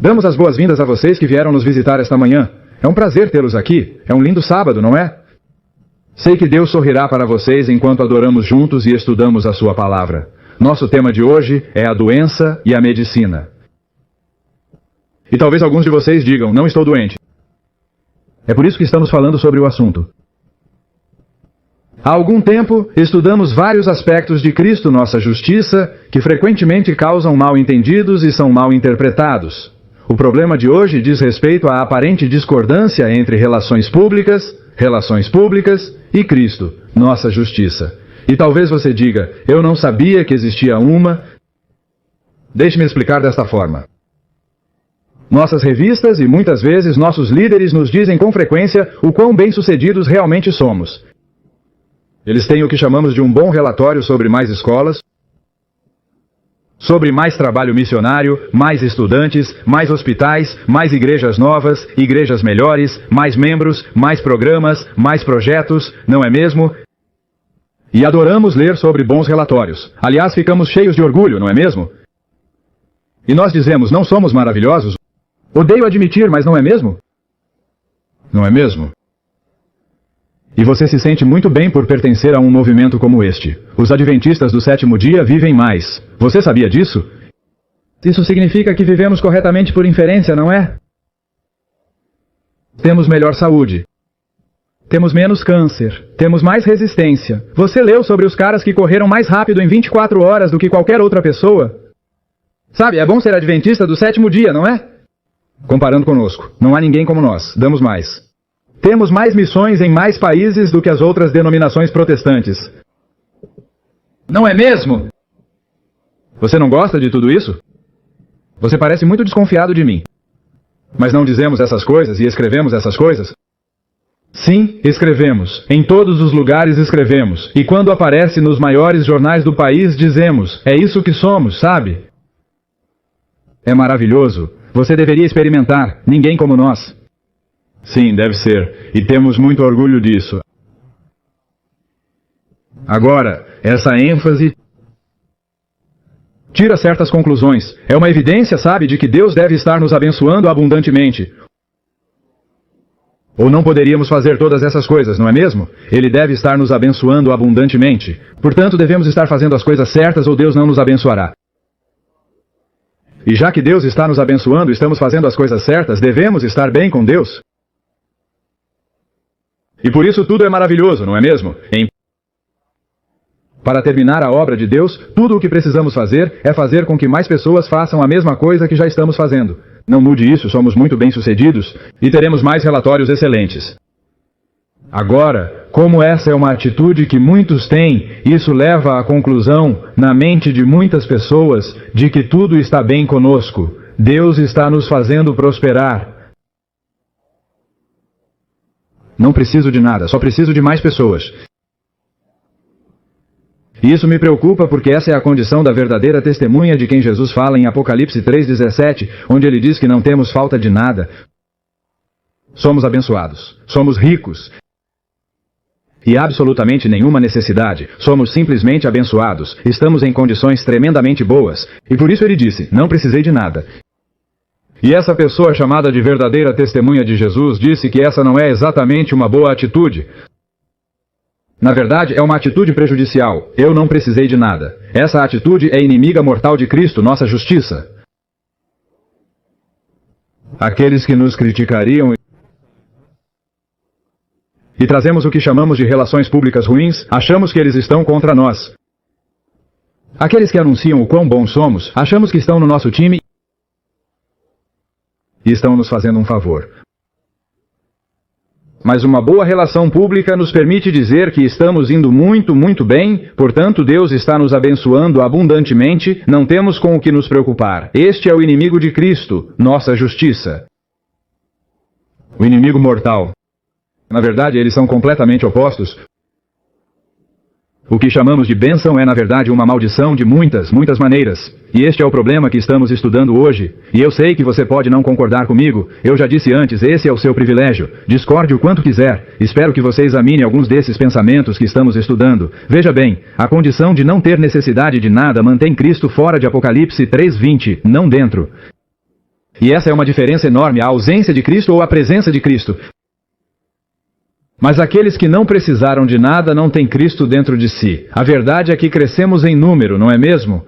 Damos as boas-vindas a vocês que vieram nos visitar esta manhã. É um prazer tê-los aqui. É um lindo sábado, não é? Sei que Deus sorrirá para vocês enquanto adoramos juntos e estudamos a sua palavra. Nosso tema de hoje é a doença e a medicina. E talvez alguns de vocês digam, não estou doente. É por isso que estamos falando sobre o assunto. Há algum tempo, estudamos vários aspectos de Cristo, nossa justiça, que frequentemente causam mal-entendidos e são mal interpretados. O problema de hoje diz respeito à aparente discordância entre relações públicas e Cristo, nossa justiça. E talvez você diga, eu não sabia que existia uma. Deixe-me explicar desta forma. Nossas revistas e muitas vezes nossos líderes nos dizem com frequência o quão bem-sucedidos realmente somos. Eles têm o que chamamos de um bom relatório sobre mais escolas, sobre mais trabalho missionário, mais estudantes, mais hospitais, mais igrejas novas, igrejas melhores, mais membros, mais programas, mais projetos, não é mesmo? E adoramos ler sobre bons relatórios. Aliás, ficamos cheios de orgulho, não é mesmo? E nós dizemos, não somos maravilhosos? Odeio admitir, mas não é mesmo? Não é mesmo? E você se sente muito bem por pertencer a um movimento como este. Os adventistas do sétimo dia vivem mais. Você sabia disso? Isso significa que vivemos corretamente por inferência, não é? Temos melhor saúde. Temos menos câncer. Temos mais resistência. Você leu sobre os caras que correram mais rápido em 24 horas do que qualquer outra pessoa? Sabe, é bom ser adventista do sétimo dia, não é? Comparando conosco, não há ninguém como nós. Damos mais. Temos mais missões em mais países do que as outras denominações protestantes. Não é mesmo? Você não gosta de tudo isso? Você parece muito desconfiado de mim. Mas não dizemos essas coisas e escrevemos essas coisas? Sim, escrevemos. Em todos os lugares escrevemos. E quando aparece nos maiores jornais do país, dizemos, é isso que somos, sabe? É maravilhoso. Você deveria experimentar. Ninguém como nós. Sim, deve ser. E temos muito orgulho disso. Agora, essa ênfase tira certas conclusões. É uma evidência, sabe, de que Deus deve estar nos abençoando abundantemente. Ou não poderíamos fazer todas essas coisas, não é mesmo? Ele deve estar nos abençoando abundantemente. Portanto, devemos estar fazendo as coisas certas ou Deus não nos abençoará. E já que Deus está nos abençoando e estamos fazendo as coisas certas, devemos estar bem com Deus. E por isso tudo é maravilhoso, não é mesmo? Para terminar a obra de Deus, tudo o que precisamos fazer é fazer com que mais pessoas façam a mesma coisa que já estamos fazendo. Não mude isso, somos muito bem-sucedidos e teremos mais relatórios excelentes. Agora, como essa é uma atitude que muitos têm, isso leva à conclusão, na mente de muitas pessoas, de que tudo está bem conosco. Deus está nos fazendo prosperar. Não preciso de nada, só preciso de mais pessoas. E isso me preocupa porque essa é a condição da verdadeira testemunha de quem Jesus fala em Apocalipse 3,17, onde ele diz que não temos falta de nada. Somos abençoados, somos ricos. E absolutamente nenhuma necessidade. Somos simplesmente abençoados. Estamos em condições tremendamente boas. E por isso ele disse, não precisei de nada. E essa pessoa chamada de verdadeira testemunha de Jesus disse que essa não é exatamente uma boa atitude. Na verdade, é uma atitude prejudicial. Eu não precisei de nada. Essa atitude é inimiga mortal de Cristo, nossa justiça. Aqueles que nos criticariam e trazemos o que chamamos de relações públicas ruins, achamos que eles estão contra nós. Aqueles que anunciam o quão bons somos, achamos que estão no nosso time e estão nos fazendo um favor. Mas uma boa relação pública nos permite dizer que estamos indo muito, muito bem, portanto Deus está nos abençoando abundantemente, não temos com o que nos preocupar. Este é o inimigo de Cristo, nossa justiça. O inimigo mortal. Na verdade, eles são completamente opostos. O que chamamos de bênção é, na verdade, uma maldição de muitas maneiras. E este é o problema que estamos estudando hoje. E eu sei que você pode não concordar comigo. Eu já disse antes, esse é o seu privilégio. Discorde o quanto quiser. Espero que você examine alguns desses pensamentos que estamos estudando. Veja bem, a condição de não ter necessidade de nada mantém Cristo fora de Apocalipse 3:20, não dentro. E essa é uma diferença enorme, a ausência de Cristo ou a presença de Cristo. Mas aqueles que não precisaram de nada não têm Cristo dentro de si. A verdade é que crescemos em número, não é mesmo?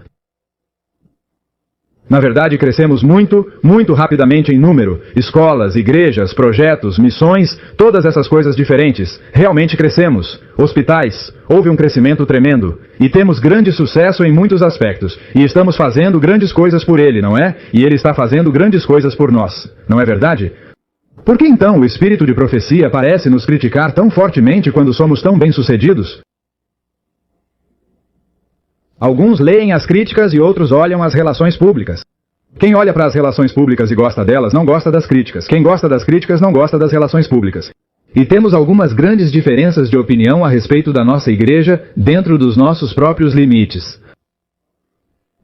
Na verdade, crescemos muito, muito rapidamente em número. Escolas, igrejas, projetos, missões, todas essas coisas diferentes. Realmente crescemos. Hospitais, houve um crescimento tremendo. E temos grande sucesso em muitos aspectos. E estamos fazendo grandes coisas por Ele, não é? E Ele está fazendo grandes coisas por nós. Não é verdade? Por que então o espírito de profecia parece nos criticar tão fortemente quando somos tão bem-sucedidos? Alguns leem as críticas e outros olham as relações públicas. Quem olha para as relações públicas e gosta delas não gosta das críticas. Quem gosta das críticas não gosta das relações públicas. E temos algumas grandes diferenças de opinião a respeito da nossa igreja dentro dos nossos próprios limites.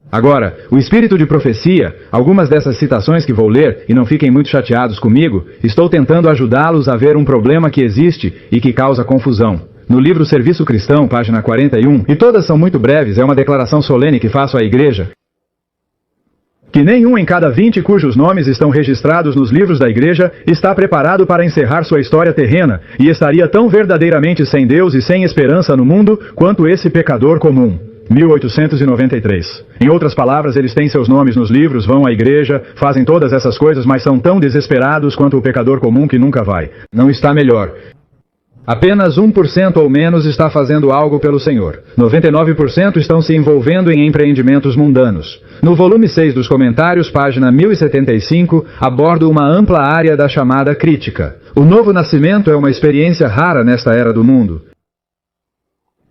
Agora, o espírito de profecia, algumas dessas citações que vou ler, e não fiquem muito chateados comigo, estou tentando ajudá-los a ver um problema que existe e que causa confusão. No livro Serviço Cristão, página 41, e todas são muito breves, é uma declaração solene que faço à igreja, que nenhum em cada 20 cujos nomes estão registrados nos livros da igreja está preparado para encerrar sua história terrena, e estaria tão verdadeiramente sem Deus e sem esperança no mundo quanto esse pecador comum. 1893. Em outras palavras, eles têm seus nomes nos livros, vão à igreja, fazem todas essas coisas, mas são tão desesperados quanto o pecador comum que nunca vai. Não está melhor. Apenas 1% ou menos está fazendo algo pelo Senhor. 99% estão se envolvendo em empreendimentos mundanos. No volume 6 dos comentários, página 1075, abordo uma ampla área da chamada crítica. O novo nascimento é uma experiência rara nesta era do mundo.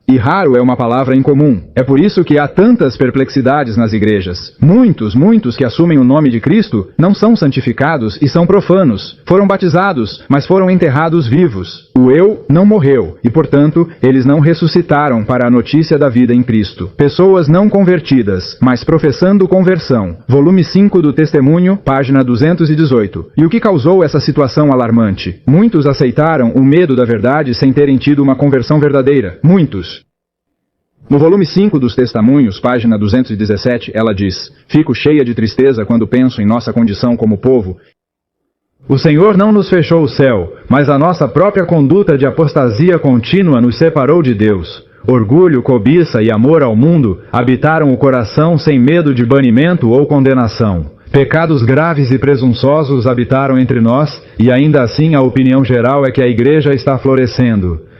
E raro é uma palavra incomum. É por isso que há tantas perplexidades nas igrejas. Muitos que assumem o nome de Cristo não são santificados e são profanos. Foram batizados, mas foram enterrados vivos. O eu não morreu e, portanto, eles não ressuscitaram para a notícia da vida em Cristo. Pessoas não convertidas, mas professando conversão. Volume 5 do Testemunho, página 218. E o que causou essa situação alarmante? Muitos aceitaram o medo da verdade sem terem tido uma conversão verdadeira. Muitos. No volume 5 dos Testemunhos, página 217, ela diz: "Fico cheia de tristeza quando penso em nossa condição como povo. O Senhor não nos fechou o céu, mas a nossa própria conduta de apostasia contínua nos separou de Deus. Orgulho, cobiça e amor ao mundo habitaram o coração sem medo de banimento ou condenação. Pecados graves e presunçosos habitaram entre nós, e ainda assim a opinião geral é que a igreja está florescendo."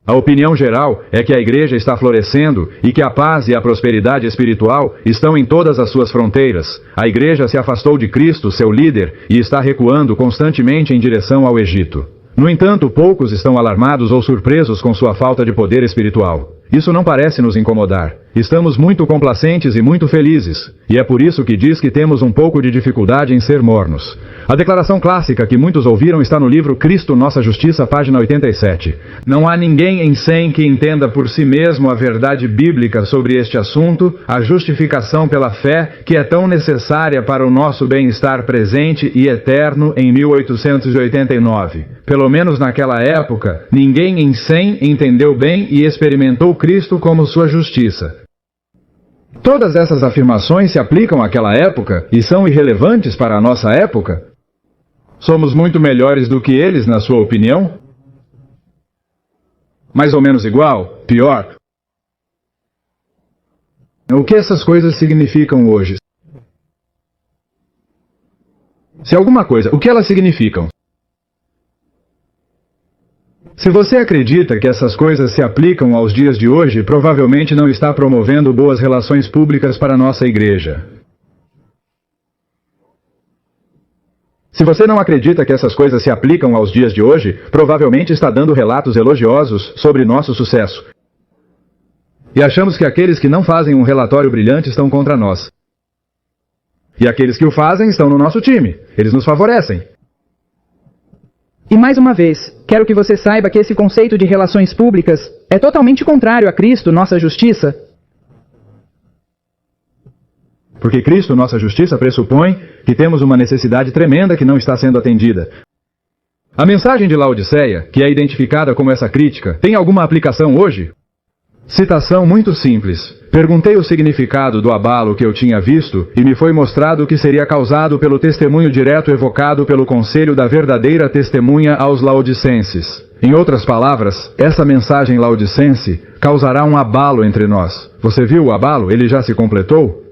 A opinião geral é que a igreja está florescendo e que a paz e a prosperidade espiritual estão em todas as suas fronteiras. A igreja se afastou de Cristo, seu líder, e está recuando constantemente em direção ao Egito. No entanto, poucos estão alarmados ou surpresos com sua falta de poder espiritual. Isso não parece nos incomodar. Estamos muito complacentes e muito felizes, e é por isso que diz que temos um pouco de dificuldade em ser mornos. A declaração clássica que muitos ouviram está no livro Cristo, Nossa Justiça, página 87. Não há ninguém em 100 que entenda por si mesmo a verdade bíblica sobre este assunto, a justificação pela fé, que é tão necessária para o nosso bem-estar presente e eterno em 1889. Pelo menos naquela época, ninguém em 100 entendeu bem e experimentou Cristo como sua justiça. Todas essas afirmações se aplicam àquela época e são irrelevantes para a nossa época? Somos muito melhores do que eles, na sua opinião? Mais ou menos igual? Pior? O que essas coisas significam hoje? Se alguma coisa, o que elas significam? Se você acredita que essas coisas se aplicam aos dias de hoje, provavelmente não está promovendo boas relações públicas para a nossa igreja. Se você não acredita que essas coisas se aplicam aos dias de hoje, provavelmente está dando relatos elogiosos sobre nosso sucesso. E achamos que aqueles que não fazem um relatório brilhante estão contra nós. E aqueles que o fazem estão no nosso time. Eles nos favorecem. E mais uma vez, quero que você saiba que esse conceito de relações públicas é totalmente contrário a Cristo, nossa justiça. Porque Cristo, nossa justiça, pressupõe que temos uma necessidade tremenda que não está sendo atendida. A mensagem de Laodiceia, que é identificada como essa crítica, tem alguma aplicação hoje? Citação muito simples. Perguntei o significado do abalo que eu tinha visto e me foi mostrado que seria causado pelo testemunho direto evocado pelo conselho da verdadeira testemunha aos laodicenses. Em outras palavras, essa mensagem laodicense causará um abalo entre nós. Você viu o abalo? Ele já se completou?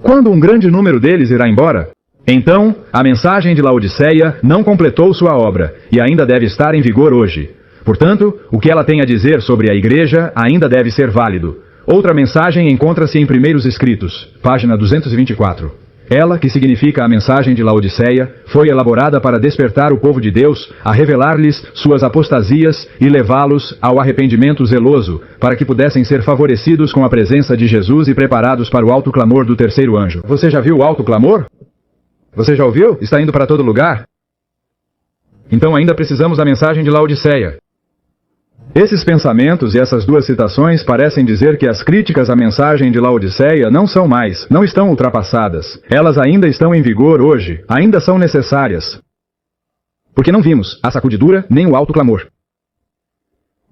Quando um grande número deles irá embora? Então, a mensagem de Laodiceia não completou sua obra e ainda deve estar em vigor hoje. Portanto, o que ela tem a dizer sobre a igreja ainda deve ser válido. Outra mensagem encontra-se em Primeiros Escritos, página 224. Ela, que significa a mensagem de Laodiceia, foi elaborada para despertar o povo de Deus, a revelar-lhes suas apostasias e levá-los ao arrependimento zeloso, para que pudessem ser favorecidos com a presença de Jesus e preparados para o alto clamor do terceiro anjo. Você já viu o alto clamor? Você já ouviu? Está indo para todo lugar? Então ainda precisamos da mensagem de Laodiceia. Esses pensamentos e essas duas citações parecem dizer que as críticas à mensagem de Laodiceia não estão ultrapassadas. Elas ainda estão em vigor hoje, ainda são necessárias. Porque não vimos a sacudidura nem o alto clamor.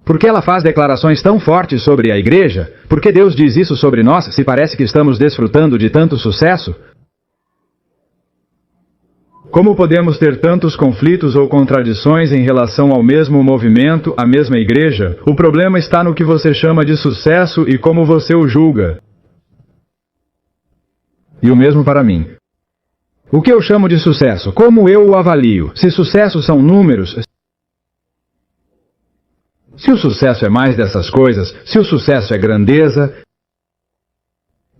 Porque ela faz declarações tão fortes sobre a igreja? Porque Deus diz isso sobre nós se parece que estamos desfrutando de tanto sucesso? Como podemos ter tantos conflitos ou contradições em relação ao mesmo movimento, à mesma igreja? O problema está no que você chama de sucesso e como você o julga. E o mesmo para mim. O que eu chamo de sucesso? Como eu o avalio? Se sucesso são números... Se o sucesso é mais dessas coisas, se o sucesso é grandeza...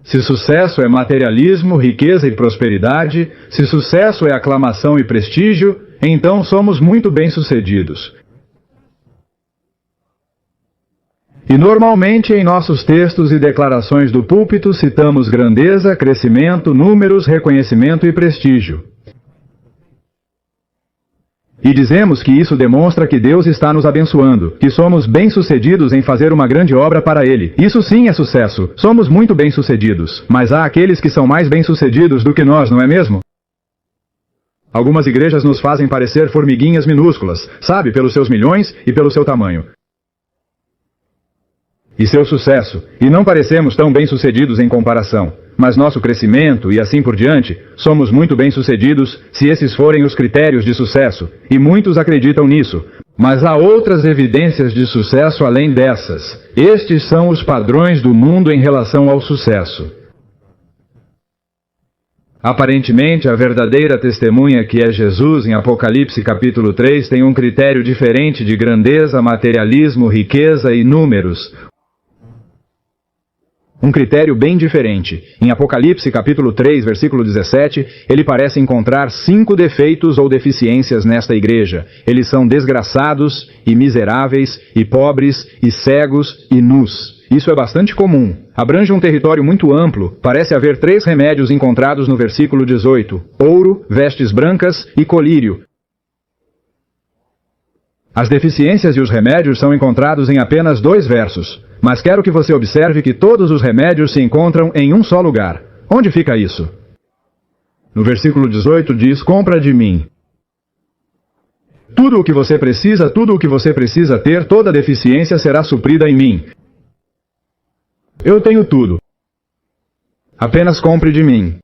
Se sucesso é materialismo, riqueza e prosperidade, se sucesso é aclamação e prestígio, então somos muito bem-sucedidos. E normalmente em nossos textos e declarações do púlpito citamos grandeza, crescimento, números, reconhecimento e prestígio. E dizemos que isso demonstra que Deus está nos abençoando, que somos bem-sucedidos em fazer uma grande obra para Ele. Isso sim é sucesso. Somos muito bem-sucedidos. Mas há aqueles que são mais bem-sucedidos do que nós, não é mesmo? Algumas igrejas nos fazem parecer formiguinhas minúsculas, sabe, pelos seus milhões e pelo seu tamanho. E seu sucesso. E não parecemos tão bem-sucedidos em comparação. Mas nosso crescimento e assim por diante, somos muito bem-sucedidos se esses forem os critérios de sucesso, e muitos acreditam nisso. Mas há outras evidências de sucesso além dessas. Estes são os padrões do mundo em relação ao sucesso. Aparentemente, a verdadeira testemunha que é Jesus em Apocalipse capítulo 3 tem um critério diferente de grandeza, materialismo, riqueza e números. Um critério bem diferente. Em Apocalipse capítulo 3, versículo 17, ele parece encontrar 5 defeitos ou deficiências nesta igreja. Eles são desgraçados, e miseráveis, e pobres, e cegos, e nus. Isso é bastante comum. Abrange um território muito amplo. Parece haver 3 remédios encontrados no versículo 18. Ouro, vestes brancas e colírio. As deficiências e os remédios são encontrados em apenas 2 versos. Mas quero que você observe que todos os remédios se encontram em um só lugar. Onde fica isso? No versículo 18 diz, compra de mim. Tudo o que você precisa ter, toda deficiência será suprida em mim. Eu tenho tudo. Apenas compre de mim.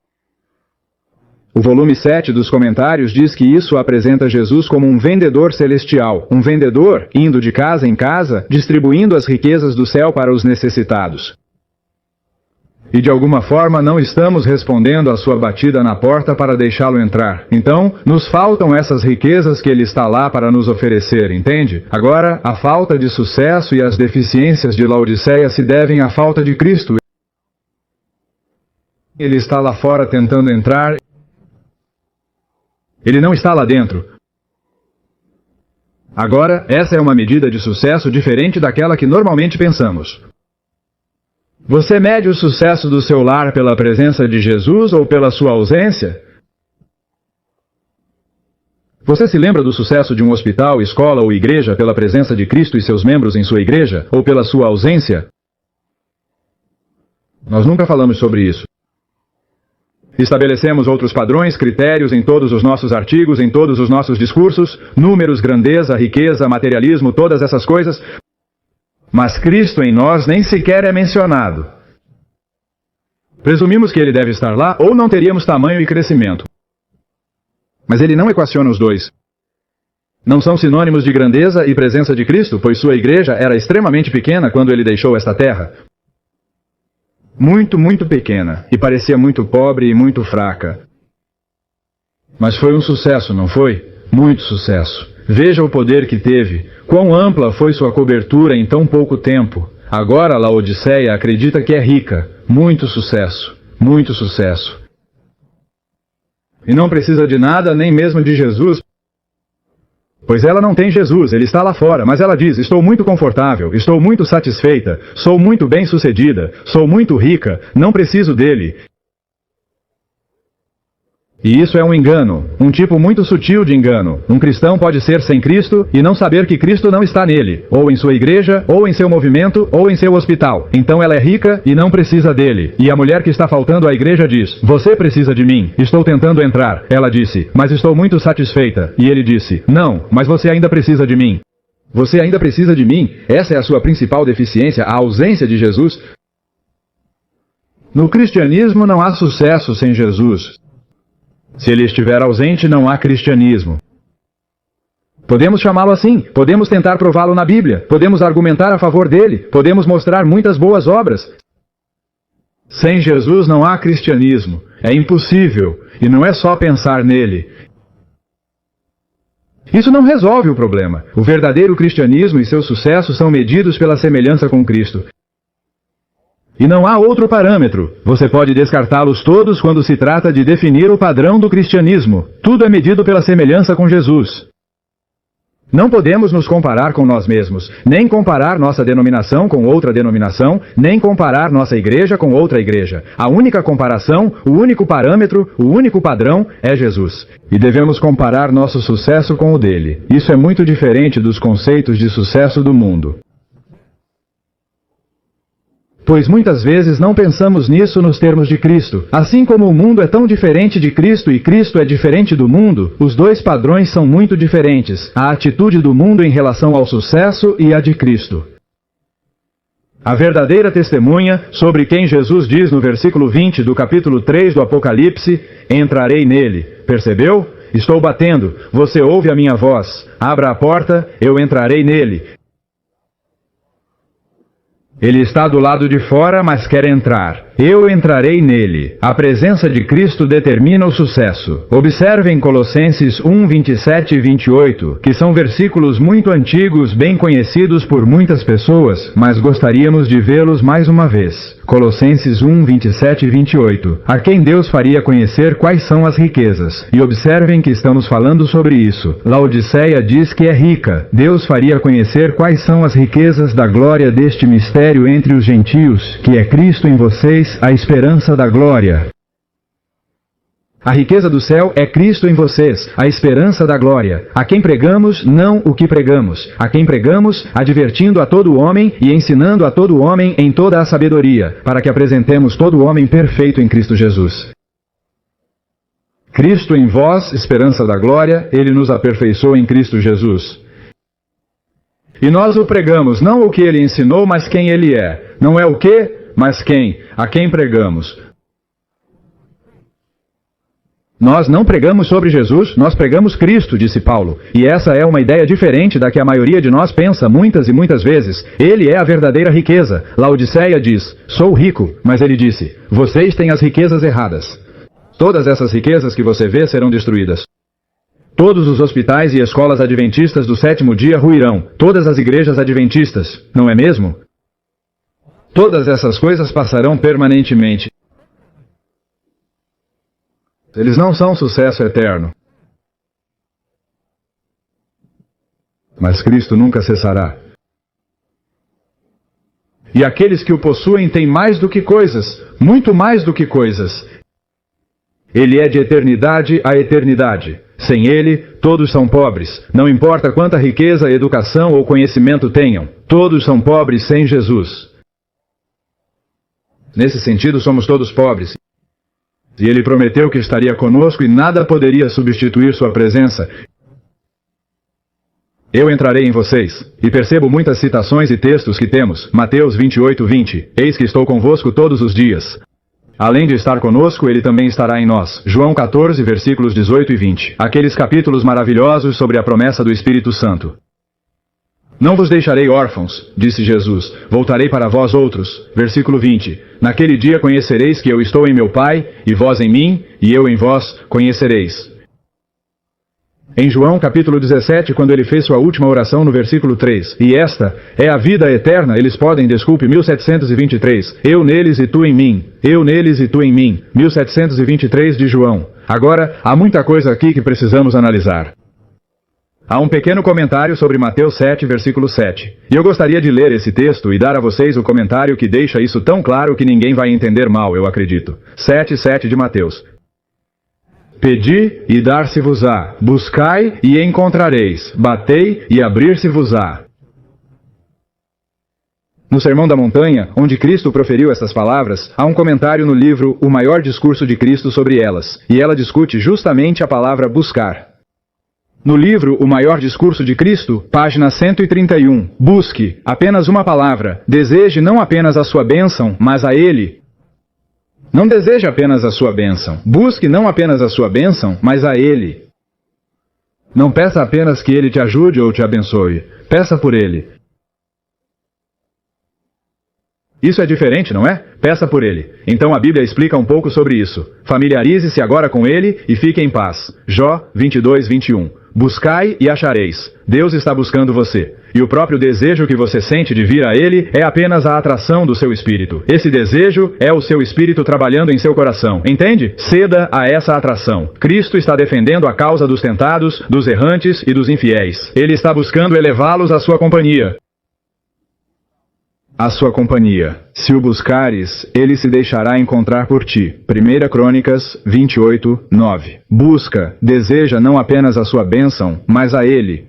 O volume 7 dos comentários diz que isso apresenta Jesus como um vendedor celestial, um vendedor indo de casa em casa, distribuindo as riquezas do céu para os necessitados. E de alguma forma não estamos respondendo à sua batida na porta para deixá-lo entrar. Então, nos faltam essas riquezas que ele está lá para nos oferecer, entende? Agora, a falta de sucesso e as deficiências de Laodiceia se devem à falta de Cristo. Ele está lá fora tentando entrar. Ele não está lá dentro. Agora, essa é uma medida de sucesso diferente daquela que normalmente pensamos. Você mede o sucesso do seu lar pela presença de Jesus ou pela sua ausência? Você se lembra do sucesso de um hospital, escola ou igreja pela presença de Cristo e seus membros em sua igreja, ou pela sua ausência? Nós nunca falamos sobre isso. Estabelecemos outros padrões, critérios em todos os nossos artigos, em todos os nossos discursos, números, grandeza, riqueza, materialismo, todas essas coisas. Mas Cristo em nós nem sequer é mencionado. Presumimos que ele deve estar lá, ou não teríamos tamanho e crescimento. Mas ele não equaciona os dois. Não são sinônimos de grandeza e presença de Cristo, pois sua igreja era extremamente pequena quando ele deixou esta terra. Muito, muito pequena, e parecia muito pobre e muito fraca. Mas foi um sucesso, não foi? Muito sucesso. Veja o poder que teve. Quão ampla foi sua cobertura em tão pouco tempo. Agora Laodiceia acredita que é rica. Muito sucesso. Muito sucesso. E não precisa de nada, nem mesmo de Jesus. Pois ela não tem Jesus, ele está lá fora, mas ela diz, estou muito confortável, estou muito satisfeita, sou muito bem-sucedida, sou muito rica, não preciso dele. E isso é um engano, um tipo muito sutil de engano. Um cristão pode ser sem Cristo e não saber que Cristo não está nele, ou em sua igreja, ou em seu movimento, ou em seu hospital. Então ela é rica e não precisa dele. E a mulher que está faltando à igreja diz, você precisa de mim, estou tentando entrar. Ela disse, mas estou muito satisfeita. E ele disse, não, mas você ainda precisa de mim. Você ainda precisa de mim? Essa é a sua principal deficiência, a ausência de Jesus? No cristianismo não há sucesso sem Jesus. Se ele estiver ausente, não há cristianismo. Podemos chamá-lo assim, podemos tentar prová-lo na Bíblia, podemos argumentar a favor dele, podemos mostrar muitas boas obras. Sem Jesus não há cristianismo, é impossível, e não é só pensar nele. Isso não resolve o problema. O verdadeiro cristianismo e seu sucesso são medidos pela semelhança com Cristo. E não há outro parâmetro. Você pode descartá-los todos quando se trata de definir o padrão do cristianismo. Tudo é medido pela semelhança com Jesus. Não podemos nos comparar com nós mesmos, nem comparar nossa denominação com outra denominação, nem comparar nossa igreja com outra igreja. A única comparação, o único parâmetro, o único padrão é Jesus. E devemos comparar nosso sucesso com o dele. Isso é muito diferente dos conceitos de sucesso do mundo. Pois muitas vezes não pensamos nisso nos termos de Cristo. Assim como o mundo é tão diferente de Cristo e Cristo é diferente do mundo, os dois padrões são muito diferentes. A atitude do mundo em relação ao sucesso e a de Cristo. A verdadeira testemunha, sobre quem Jesus diz no versículo 20 do capítulo 3 do Apocalipse, entrarei nele. Percebeu? Estou batendo, você ouve a minha voz. Abra a porta, eu entrarei nele. Ele está do lado de fora, mas quer entrar. Eu entrarei nele. A presença de Cristo determina o sucesso. Observem Colossenses 1, 27 e 28, que são versículos muito antigos, bem conhecidos por muitas pessoas, mas gostaríamos de vê-los mais uma vez. Colossenses 1, 27 e 28. A quem Deus faria conhecer quais são as riquezas. E observem que estamos falando sobre isso. Laodiceia diz que é rica. Deus faria conhecer quais são as riquezas da glória deste mistério entre os gentios, que é Cristo em vocês, a esperança da glória. A riqueza do céu é Cristo em vocês, a esperança da glória. A quem pregamos, não o que pregamos. A quem pregamos, advertindo a todo homem e ensinando a todo homem em toda a sabedoria, para que apresentemos todo homem perfeito em Cristo Jesus. Cristo em vós, esperança da glória, ele nos aperfeiçoou em Cristo Jesus. E nós o pregamos, não o que ele ensinou, mas quem ele é. Não é o que, mas quem. A quem pregamos. Nós não pregamos sobre Jesus, nós pregamos Cristo, disse Paulo. E essa é uma ideia diferente da que a maioria de nós pensa muitas e muitas vezes. Ele é a verdadeira riqueza. Laodiceia diz, sou rico, mas ele disse, vocês têm as riquezas erradas. Todas essas riquezas que você vê serão destruídas. Todos os hospitais e escolas adventistas do sétimo dia ruirão. Todas as igrejas adventistas, não é mesmo? Todas essas coisas passarão permanentemente. Eles não são sucesso eterno. Mas Cristo nunca cessará. E aqueles que o possuem têm mais do que coisas, muito mais do que coisas. Ele é de eternidade a eternidade. Sem ele, todos são pobres. Não importa quanta riqueza, educação ou conhecimento tenham. Todos são pobres sem Jesus. Nesse sentido, somos todos pobres. E ele prometeu que estaria conosco e nada poderia substituir sua presença. Eu entrarei em vocês. E percebo muitas citações e textos que temos. Mateus 28:20. Eis que estou convosco todos os dias. Além de estar conosco, ele também estará em nós. João 14, versículos 18 e 20. Aqueles capítulos maravilhosos sobre a promessa do Espírito Santo. Não vos deixarei órfãos, disse Jesus, voltarei para vós outros. Versículo 20. Naquele dia conhecereis que eu estou em meu Pai, e vós em mim, e eu em vós conhecereis. Em João capítulo 17, quando ele fez sua última oração no versículo 3, e esta é a vida eterna, eles podem, desculpe, 1723, eu neles e tu em mim, eu neles e tu em mim, 1723 de João. Agora, há muita coisa aqui que precisamos analisar. Há um pequeno comentário sobre Mateus 7, versículo 7. E eu gostaria de ler esse texto e dar a vocês o comentário que deixa isso tão claro que ninguém vai entender mal, eu acredito. 7:7 de Mateus. Pedi e dar-se-vos-á, buscai e encontrareis, batei e abrir-se-vos-á. No Sermão da Montanha, onde Cristo proferiu essas palavras, há um comentário no livro O Maior Discurso de Cristo sobre elas, e ela discute justamente a palavra buscar. No livro O Maior Discurso de Cristo, página 131, busque, apenas uma palavra, deseje não apenas a sua bênção, mas a Ele. Não deseje apenas a sua bênção, busque não apenas a sua bênção, mas a Ele. Não peça apenas que Ele te ajude ou te abençoe, peça por Ele. Isso é diferente, não é? Peça por Ele. Então a Bíblia explica um pouco sobre isso. Familiarize-se agora com Ele e fique em paz. Jó 22:21. Buscai e achareis. Deus está buscando você. E o próprio desejo que você sente de vir a Ele é apenas a atração do seu espírito. Esse desejo é o seu espírito trabalhando em seu coração. Entende? Ceda a essa atração. Cristo está defendendo a causa dos tentados, dos errantes e dos infiéis. Ele está buscando elevá-los à sua companhia. A sua companhia. Se o buscares, ele se deixará encontrar por ti. 1 Crônicas 28:9. Busca, deseja não apenas a sua bênção, mas a ele.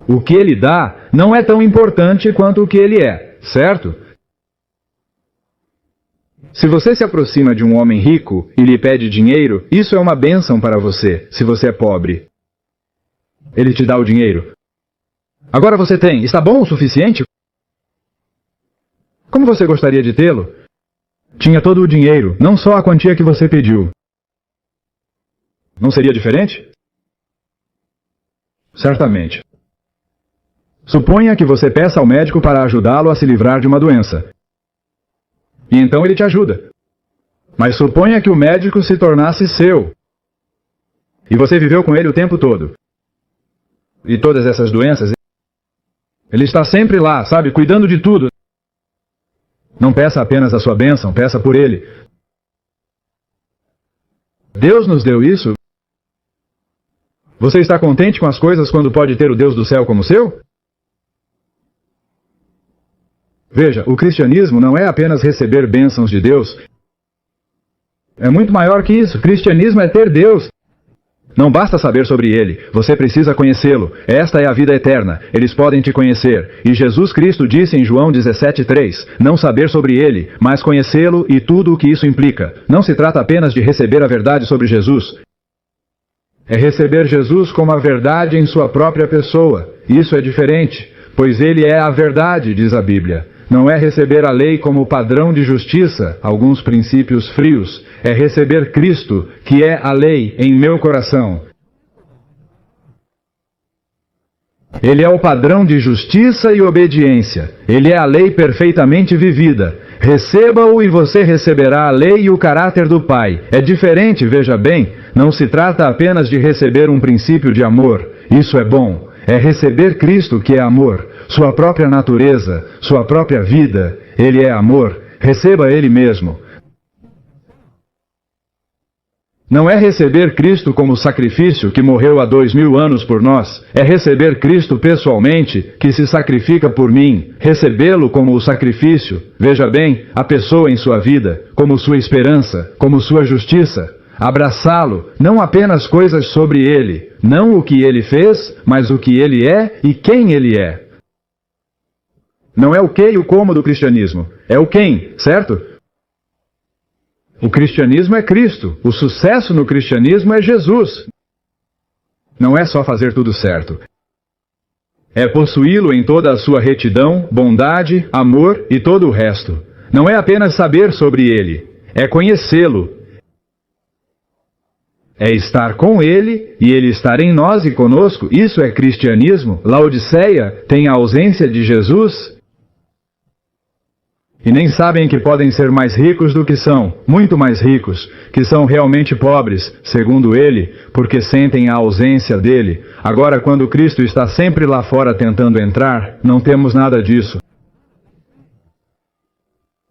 O que ele dá não é tão importante quanto o que ele é, certo? Se você se aproxima de um homem rico e lhe pede dinheiro, isso é uma bênção para você, se você é pobre. Ele te dá o dinheiro. Agora você tem, está bom o suficiente? Como você gostaria de tê-lo? Tinha todo o dinheiro, não só a quantia que você pediu. Não seria diferente? Certamente. Suponha que você peça ao médico para ajudá-lo a se livrar de uma doença. E então ele te ajuda. Mas suponha que o médico se tornasse seu. E você viveu com ele o tempo todo. E todas essas doenças... Ele está sempre lá, sabe, cuidando de tudo. Não peça apenas a sua bênção, peça por Ele. Deus nos deu isso. Você está contente com as coisas quando pode ter o Deus do céu como seu? Veja, o cristianismo não é apenas receber bênçãos de Deus. É muito maior que isso. Cristianismo é ter Deus. Não basta saber sobre Ele, você precisa conhecê-lo. Esta é a vida eterna, eles podem te conhecer. E Jesus Cristo disse em João 17:3, não saber sobre Ele, mas conhecê-lo e tudo o que isso implica. Não se trata apenas de receber a verdade sobre Jesus. É receber Jesus como a verdade em sua própria pessoa. Isso é diferente, pois Ele é a verdade, diz a Bíblia. Não é receber a lei como padrão de justiça, alguns princípios frios. É receber Cristo, que é a lei, em meu coração. Ele é o padrão de justiça e obediência. Ele é a lei perfeitamente vivida. Receba-o e você receberá a lei e o caráter do Pai. É diferente, veja bem. Não se trata apenas de receber um princípio de amor. Isso é bom. É receber Cristo, que é amor. Sua própria natureza, sua própria vida. Ele é amor. Receba Ele mesmo. Não é receber Cristo como sacrifício que morreu há 2000 anos por nós. É receber Cristo pessoalmente, que se sacrifica por mim. Recebê-lo como o sacrifício. Veja bem, a pessoa em sua vida, como sua esperança, como sua justiça. Abraçá-lo, não apenas coisas sobre ele, não o que ele fez, mas o que ele é e quem ele é. Não é o que e o como do cristianismo, é o quem, certo? O cristianismo é Cristo, o sucesso no cristianismo é Jesus. Não é só fazer tudo certo. É possuí-lo em toda a sua retidão, bondade, amor e todo o resto. Não é apenas saber sobre ele, é conhecê-lo. É estar com ele e ele estar em nós e conosco. Isso é cristianismo. Laodiceia tem a ausência de Jesus. E nem sabem que podem ser mais ricos do que são, muito mais ricos, que são realmente pobres, segundo ele, porque sentem a ausência dele. Agora, quando Cristo está sempre lá fora tentando entrar, não temos nada disso.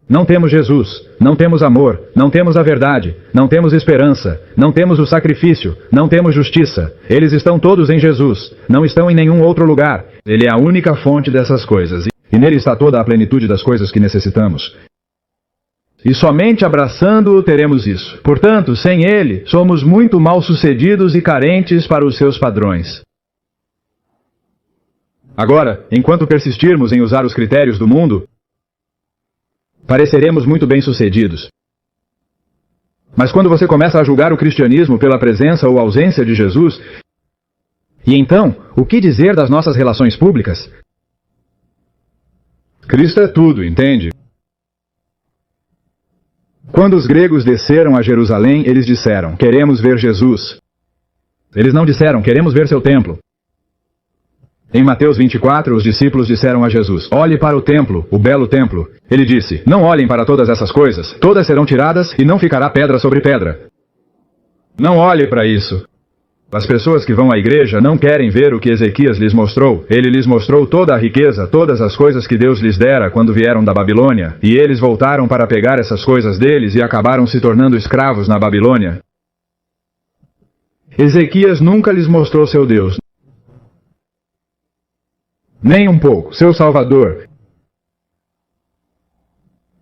Não temos Jesus, não temos amor, não temos a verdade, não temos esperança, não temos o sacrifício, não temos justiça. Eles estão todos em Jesus, não estão em nenhum outro lugar. Ele é a única fonte dessas coisas. E nele está toda a plenitude das coisas que necessitamos. E somente abraçando-o teremos isso. Portanto, sem ele, somos muito mal-sucedidos e carentes para os seus padrões. Agora, enquanto persistirmos em usar os critérios do mundo, pareceremos muito bem-sucedidos. Mas quando você começa a julgar o cristianismo pela presença ou ausência de Jesus, e então, o que dizer das nossas relações públicas? Cristo é tudo, entende? Quando os gregos desceram a Jerusalém, eles disseram, queremos ver Jesus. Eles não disseram, queremos ver seu templo. Em Mateus 24, os discípulos disseram a Jesus, olhe para o templo, o belo templo. Ele disse, não olhem para todas essas coisas, todas serão tiradas e não ficará pedra sobre pedra. Não olhe para isso. As pessoas que vão à igreja não querem ver o que Ezequias lhes mostrou. Ele lhes mostrou toda a riqueza, todas as coisas que Deus lhes dera quando vieram da Babilônia, e eles voltaram para pegar essas coisas deles e acabaram se tornando escravos na Babilônia. Ezequias nunca lhes mostrou seu Deus. Nem um pouco, seu Salvador.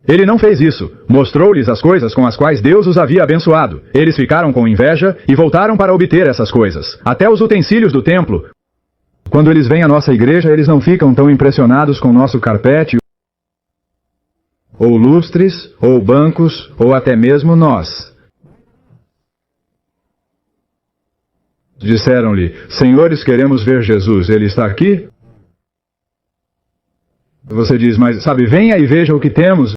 Ele não fez isso. Mostrou-lhes as coisas com as quais Deus os havia abençoado. Eles ficaram com inveja e voltaram para obter essas coisas. Até os utensílios do templo. Quando eles vêm à nossa igreja, eles não ficam tão impressionados com nosso carpete, ou lustres, ou bancos, ou até mesmo nós. Disseram-lhe, senhores, queremos ver Jesus. Ele está aqui? Você diz, mas sabe, venha e veja o que temos.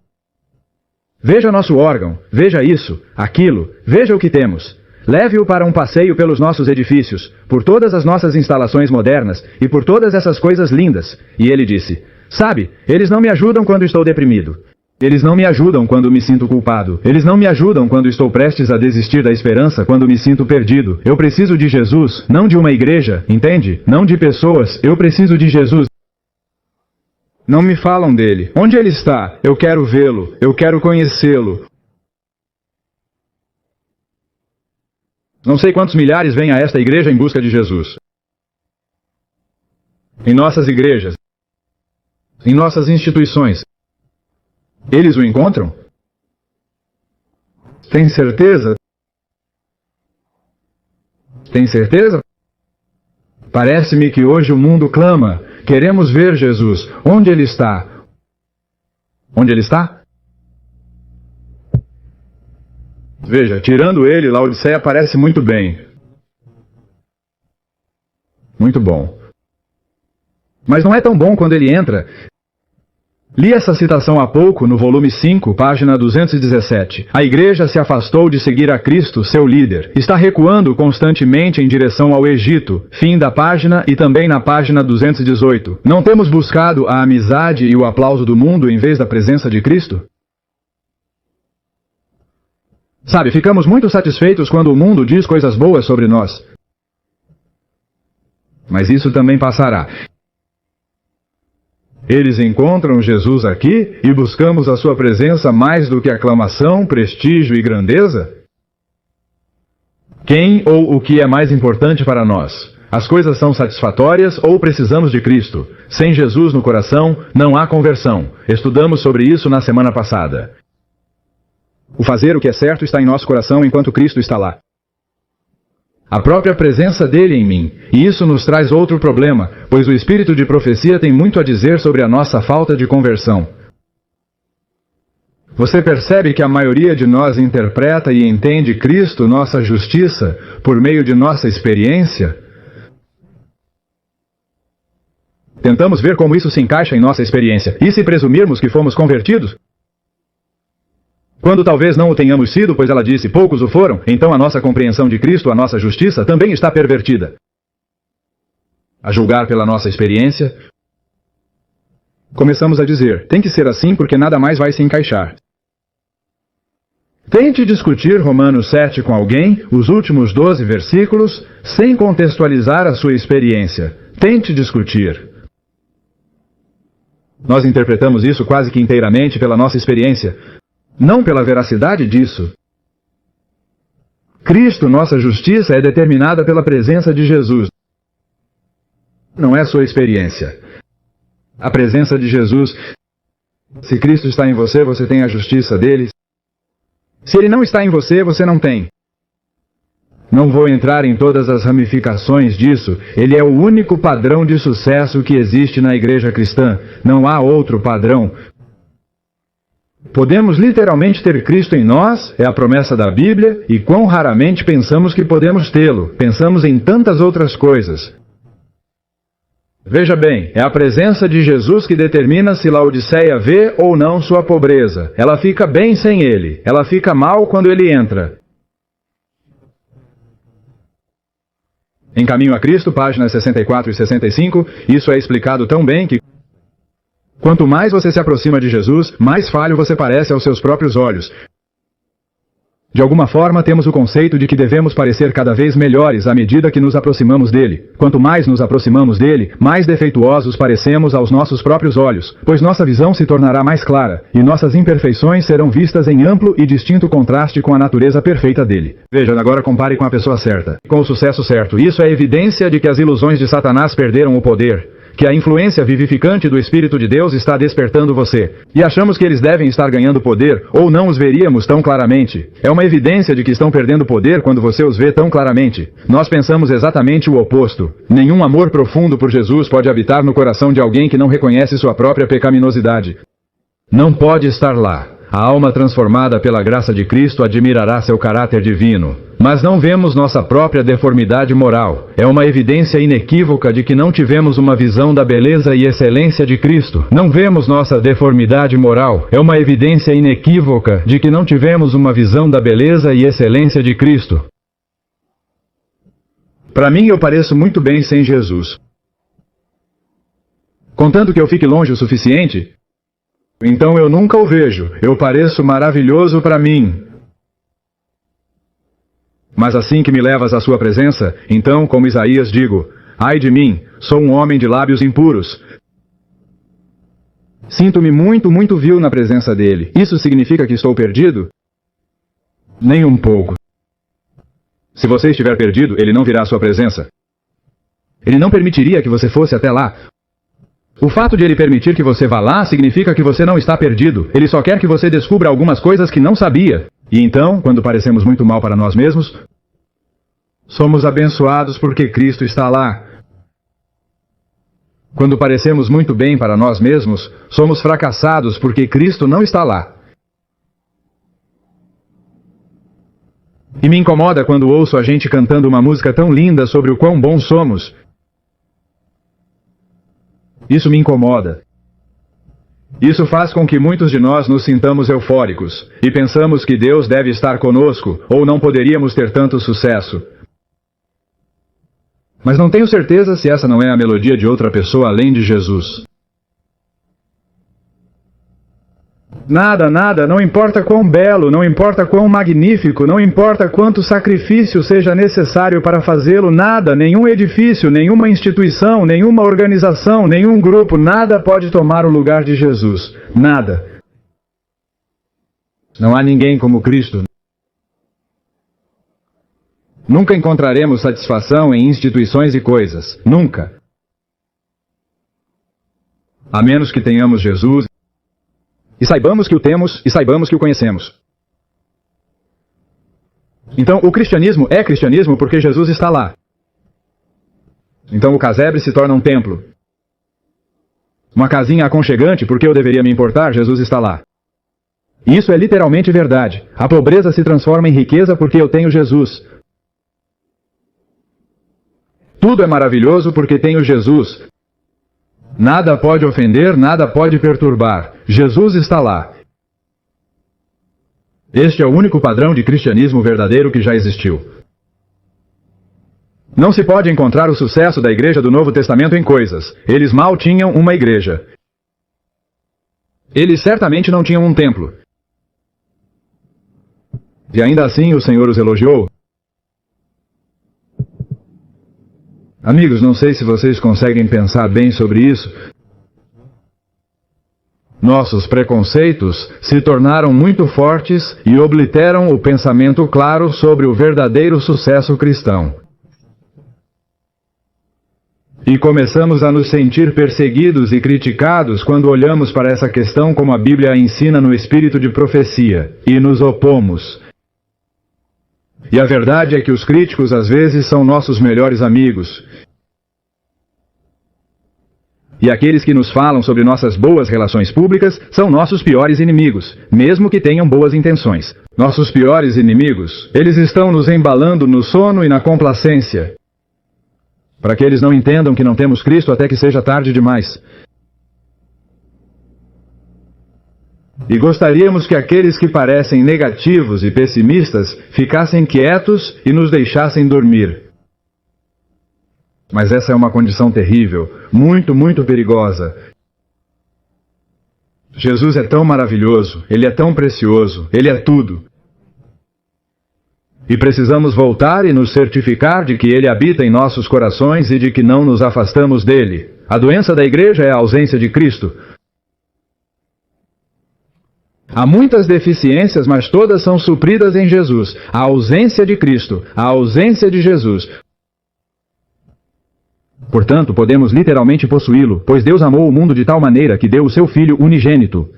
Veja nosso órgão, veja isso, aquilo, veja o que temos. Leve-o para um passeio pelos nossos edifícios, por todas as nossas instalações modernas e por todas essas coisas lindas. E ele disse, sabe, eles não me ajudam quando estou deprimido. Eles não me ajudam quando me sinto culpado. Eles não me ajudam quando estou prestes a desistir da esperança, quando me sinto perdido. Eu preciso de Jesus, não de uma igreja, entende? Não de pessoas, eu preciso de Jesus. Não me falam dele. Onde ele está? Eu quero vê-lo. Eu quero conhecê-lo. Não sei quantos milhares vêm a esta igreja em busca de Jesus. Em nossas igrejas. Em nossas instituições. Eles o encontram? Tem certeza? Tem certeza? Parece-me que hoje o mundo clama. Queremos ver Jesus. Onde ele está? Onde ele está? Veja, tirando ele, Laodiceia parece muito bem. Muito bom. Mas não é tão bom quando ele entra. Li essa citação há pouco no volume 5, página 217. A igreja se afastou de seguir a Cristo, seu líder. Está recuando constantemente em direção ao Egito. Fim da página e também na página 218. Não temos buscado a amizade e o aplauso do mundo em vez da presença de Cristo? Sabe, ficamos muito satisfeitos quando o mundo diz coisas boas sobre nós. Mas isso também passará. Eles encontram Jesus aqui e buscamos a sua presença mais do que aclamação, prestígio e grandeza? Quem ou o que é mais importante para nós? As coisas são satisfatórias ou precisamos de Cristo? Sem Jesus no coração, não há conversão. Estudamos sobre isso na semana passada. O fazer o que é certo está em nosso coração enquanto Cristo está lá. A própria presença dele em mim. E isso nos traz outro problema, pois o espírito de profecia tem muito a dizer sobre a nossa falta de conversão. Você percebe que a maioria de nós interpreta e entende Cristo, nossa justiça, por meio de nossa experiência? Tentamos ver como isso se encaixa em nossa experiência. E se presumirmos que fomos convertidos? Quando talvez não o tenhamos sido, pois ela disse, poucos o foram, então a nossa compreensão de Cristo, a nossa justiça, também está pervertida. A julgar pela nossa experiência, começamos a dizer, tem que ser assim porque nada mais vai se encaixar. Tente discutir Romanos 7 com alguém, os últimos 12 versículos, sem contextualizar a sua experiência. Tente discutir. Nós interpretamos isso quase que inteiramente pela nossa experiência, não pela veracidade disso. Cristo, nossa justiça, é determinada pela presença de Jesus. Não é sua experiência. A presença de Jesus, se Cristo está em você, você tem a justiça dele. Se ele não está em você, você não tem. Não vou entrar em todas as ramificações disso. Ele é o único padrão de sucesso que existe na igreja cristã. Não há outro padrão. Podemos literalmente ter Cristo em nós, é a promessa da Bíblia, e quão raramente pensamos que podemos tê-lo. Pensamos em tantas outras coisas. Veja bem, é a presença de Jesus que determina se Laodiceia vê ou não sua pobreza. Ela fica bem sem ele. Ela fica mal quando ele entra. Em Caminho a Cristo, páginas 64 e 65, isso é explicado tão bem que quanto mais você se aproxima de Jesus, mais falho você parece aos seus próprios olhos. De alguma forma, temos o conceito de que devemos parecer cada vez melhores à medida que nos aproximamos dele. Quanto mais nos aproximamos dele, mais defeituosos parecemos aos nossos próprios olhos, pois nossa visão se tornará mais clara, e nossas imperfeições serão vistas em amplo e distinto contraste com a natureza perfeita dele. Veja, agora compare com a pessoa certa, com o sucesso certo. Isso é evidência de que as ilusões de Satanás perderam o poder, que a influência vivificante do Espírito de Deus está despertando você. E achamos que eles devem estar ganhando poder, ou não os veríamos tão claramente. É uma evidência de que estão perdendo poder quando você os vê tão claramente. Nós pensamos exatamente o oposto. Nenhum amor profundo por Jesus pode habitar no coração de alguém que não reconhece sua própria pecaminosidade. Não pode estar lá. A alma transformada pela graça de Cristo admirará seu caráter divino. Mas não vemos nossa própria deformidade moral. É uma evidência inequívoca de que não tivemos uma visão da beleza e excelência de Cristo. Não vemos nossa deformidade moral. É uma evidência inequívoca de que não tivemos uma visão da beleza e excelência de Cristo. Para mim, eu pareço muito bem sem Jesus. Contanto que eu fique longe o suficiente, então eu nunca o vejo. Eu pareço maravilhoso para mim. Mas assim que me levas à sua presença, então, como Isaías, digo, ai de mim, sou um homem de lábios impuros. Sinto-me muito, muito vil na presença dele. Isso significa que estou perdido? Nem um pouco. Se você estiver perdido, ele não virá à sua presença. Ele não permitiria que você fosse até lá. O fato de ele permitir que você vá lá significa que você não está perdido. Ele só quer que você descubra algumas coisas que não sabia. E então, quando parecemos muito mal para nós mesmos, somos abençoados porque Cristo está lá. Quando parecemos muito bem para nós mesmos, somos fracassados porque Cristo não está lá. E me incomoda quando ouço a gente cantando uma música tão linda sobre o quão bons somos. Isso me incomoda. Isso faz com que muitos de nós nos sintamos eufóricos, e pensamos que Deus deve estar conosco, ou não poderíamos ter tanto sucesso. Mas não tenho certeza se essa não é a melodia de outra pessoa além de Jesus. Nada, nada, não importa quão belo, não importa quão magnífico, não importa quanto sacrifício seja necessário para fazê-lo, nada, nenhum edifício, nenhuma instituição, nenhuma organização, nenhum grupo, nada pode tomar o lugar de Jesus. Nada. Não há ninguém como Cristo. Nunca encontraremos satisfação em instituições e coisas. Nunca. A menos que tenhamos Jesus e saibamos que o temos e saibamos que o conhecemos. Então, o cristianismo é cristianismo porque Jesus está lá. Então, o casebre se torna um templo. Uma casinha aconchegante porque eu deveria me importar, Jesus está lá. E isso é literalmente verdade. A pobreza se transforma em riqueza porque eu tenho Jesus. Tudo é maravilhoso porque tenho Jesus. Nada pode ofender, nada pode perturbar. Jesus está lá. Este é o único padrão de cristianismo verdadeiro que já existiu. Não se pode encontrar o sucesso da igreja do Novo Testamento em coisas. Eles mal tinham uma igreja. Eles certamente não tinham um templo. E ainda assim o Senhor os elogiou. Amigos, não sei se vocês conseguem pensar bem sobre isso. Nossos preconceitos se tornaram muito fortes e obliteram o pensamento claro sobre o verdadeiro sucesso cristão. E começamos a nos sentir perseguidos e criticados quando olhamos para essa questão como a Bíblia a ensina no espírito de profecia, e nos opomos. E a verdade é que os críticos às vezes são nossos melhores amigos. E aqueles que nos falam sobre nossas boas relações públicas são nossos piores inimigos, mesmo que tenham boas intenções. Nossos piores inimigos, eles estão nos embalando no sono e na complacência, para que eles não entendam que não temos Cristo até que seja tarde demais. E gostaríamos que aqueles que parecem negativos e pessimistas ficassem quietos e nos deixassem dormir. Mas essa é uma condição terrível, muito, muito perigosa. Jesus é tão maravilhoso, Ele é tão precioso, Ele é tudo. E precisamos voltar e nos certificar de que Ele habita em nossos corações e de que não nos afastamos dele. A doença da igreja é a ausência de Cristo. Há muitas deficiências, mas todas são supridas em Jesus. A ausência de Cristo, a ausência de Jesus. Portanto, podemos literalmente possuí-lo, pois Deus amou o mundo de tal maneira que deu o seu Filho unigênito.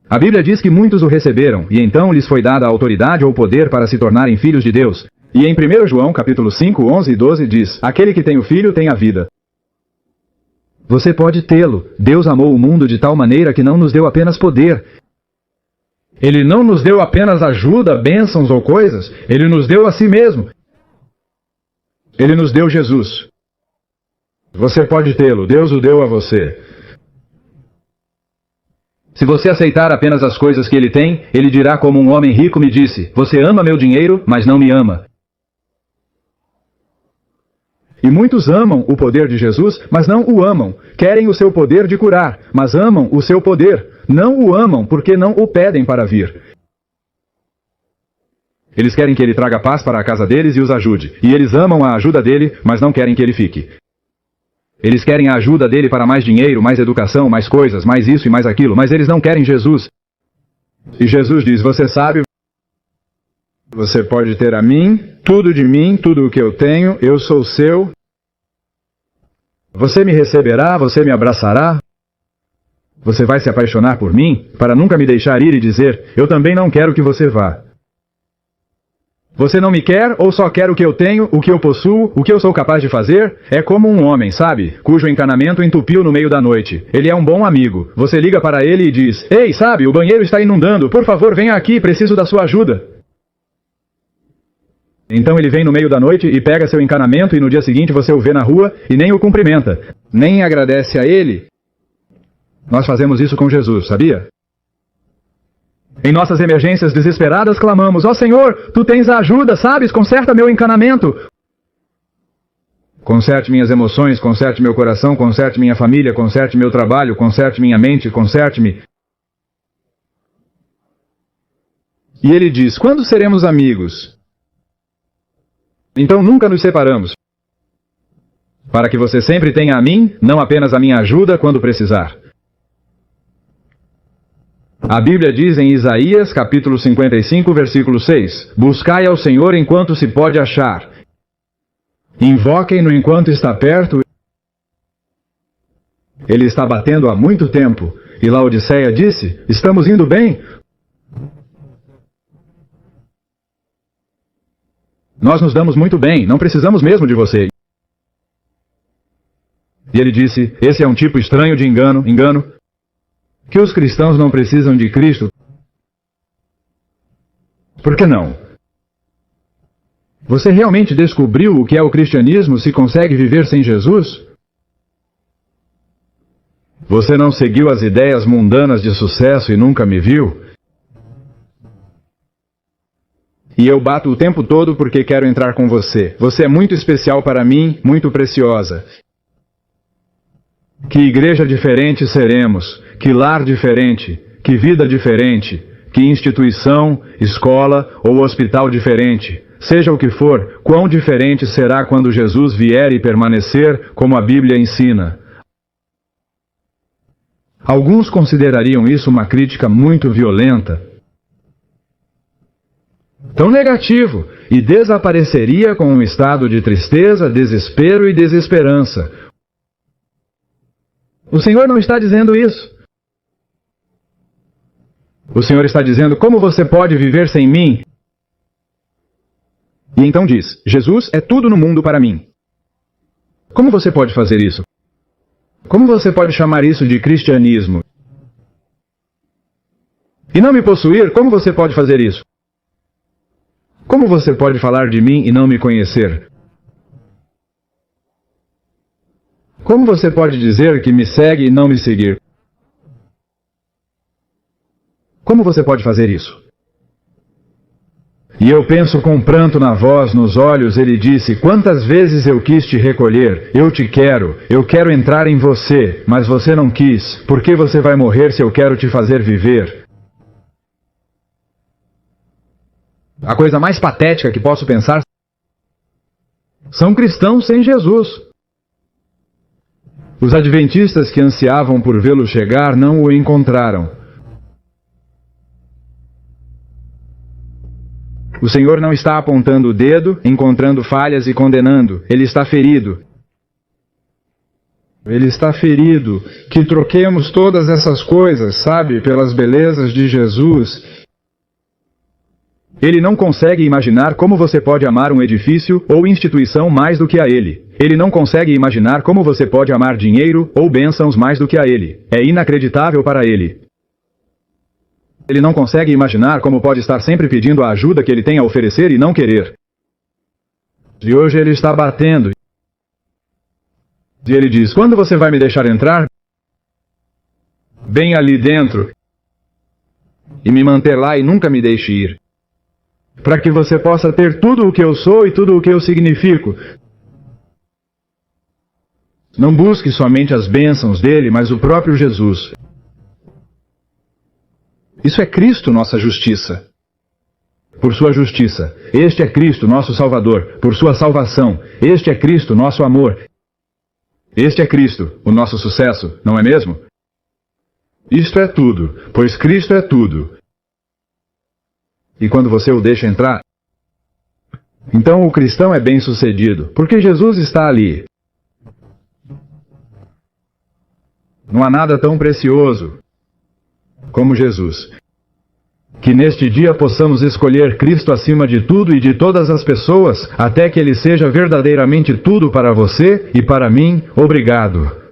A Bíblia diz que muitos o receberam, e então lhes foi dada a autoridade ou poder para se tornarem filhos de Deus. E em 1 João, capítulo 5, 11 e 12 diz, aquele que tem o Filho tem a vida. Você pode tê-lo. Deus amou o mundo de tal maneira que não nos deu apenas poder. Ele não nos deu apenas ajuda, bênçãos ou coisas. Ele nos deu a si mesmo. Ele nos deu Jesus. Você pode tê-lo. Deus o deu a você. Se você aceitar apenas as coisas que ele tem, ele dirá como um homem rico me disse, você ama meu dinheiro, mas não me ama. E muitos amam o poder de Jesus, mas não o amam. Querem o seu poder de curar, mas amam o seu poder. Não o amam porque não o pedem para vir. Eles querem que ele traga paz para a casa deles e os ajude. E eles amam a ajuda dele, mas não querem que ele fique. Eles querem a ajuda dele para mais dinheiro, mais educação, mais coisas, mais isso e mais aquilo, mas eles não querem Jesus. E Jesus diz, você sabe, você pode ter a mim, tudo o que eu tenho, eu sou seu. Você me receberá, você me abraçará. Você vai se apaixonar por mim, para nunca me deixar ir e dizer, eu também não quero que você vá. Você não me quer ou só quer o que eu tenho, o que eu possuo, o que eu sou capaz de fazer? É como um homem, sabe? Cujo encanamento entupiu no meio da noite. Ele é um bom amigo. Você liga para ele e diz, ei, sabe, o banheiro está inundando. Por favor, venha aqui, preciso da sua ajuda. Então ele vem no meio da noite e pega seu encanamento e no dia seguinte você o vê na rua e nem o cumprimenta. Nem agradece a ele. Nós fazemos isso com Jesus, sabia? Em nossas emergências desesperadas clamamos, ó Senhor, Tu tens a ajuda, sabes? Conserta meu encanamento. Conserte minhas emoções, conserte meu coração, conserte minha família, conserte meu trabalho, conserte minha mente, conserte-me. E ele diz, quando seremos amigos? Então nunca nos separamos. Para que você sempre tenha a mim, não apenas a minha ajuda quando precisar. A Bíblia diz em Isaías, capítulo 55, versículo 6, buscai ao Senhor enquanto se pode achar. Invoquem-no enquanto está perto. Ele está batendo há muito tempo. E Laodiceia disse, estamos indo bem. Nós nos damos muito bem, não precisamos mesmo de você. E ele disse, esse é um tipo estranho de engano. Que os cristãos não precisam de Cristo. Por que não? Você realmente descobriu o que é o cristianismo se consegue viver sem Jesus? Você não seguiu as ideias mundanas de sucesso e nunca me viu? E eu bato o tempo todo porque quero entrar com você. Você é muito especial para mim, muito preciosa. Que igreja diferente seremos, que lar diferente, que vida diferente, que instituição, escola ou hospital diferente. Seja o que for, quão diferente será quando Jesus vier e permanecer como a Bíblia ensina. Alguns considerariam isso uma crítica muito violenta, tão negativo, e desapareceria com um estado de tristeza, desespero e desesperança. O Senhor não está dizendo isso. O Senhor está dizendo: como você pode viver sem mim? E então diz: Jesus é tudo no mundo para mim. Como você pode fazer isso? Como você pode chamar isso de cristianismo? E não me possuir, como você pode fazer isso? Como você pode falar de mim e não me conhecer? Como você pode dizer que me segue e não me seguir? Como você pode fazer isso? E eu penso com pranto na voz, nos olhos, ele disse: quantas vezes eu quis te recolher, eu quero entrar em você, mas você não quis. Por que você vai morrer se eu quero te fazer viver? A coisa mais patética que posso pensar são cristãos sem Jesus. Os adventistas que ansiavam por vê-lo chegar não o encontraram. O Senhor não está apontando o dedo, encontrando falhas e condenando. Ele está ferido. Ele está ferido. Que troquemos todas essas coisas, sabe, pelas belezas de Jesus. Ele não consegue imaginar como você pode amar um edifício ou instituição mais do que a ele. Ele não consegue imaginar como você pode amar dinheiro ou bênçãos mais do que a ele. É inacreditável para ele. Ele não consegue imaginar como pode estar sempre pedindo a ajuda que ele tem a oferecer e não querer. E hoje ele está batendo. E ele diz: quando você vai me deixar entrar? Bem ali dentro. E me manter lá e nunca me deixe ir. Para que você possa ter tudo o que eu sou e tudo o que eu significo. Não busque somente as bênçãos dele, mas o próprio Jesus. Isso é Cristo, nossa justiça. Por sua justiça, este é Cristo, nosso Salvador. Por sua salvação, este é Cristo, nosso amor. Este é Cristo, o nosso sucesso, não é mesmo? Isto é tudo, pois Cristo é tudo. E quando você o deixa entrar, então o cristão é bem-sucedido, porque Jesus está ali. Não há nada tão precioso como Jesus. Que neste dia possamos escolher Cristo acima de tudo e de todas as pessoas, até que Ele seja verdadeiramente tudo para você e para mim. Obrigado.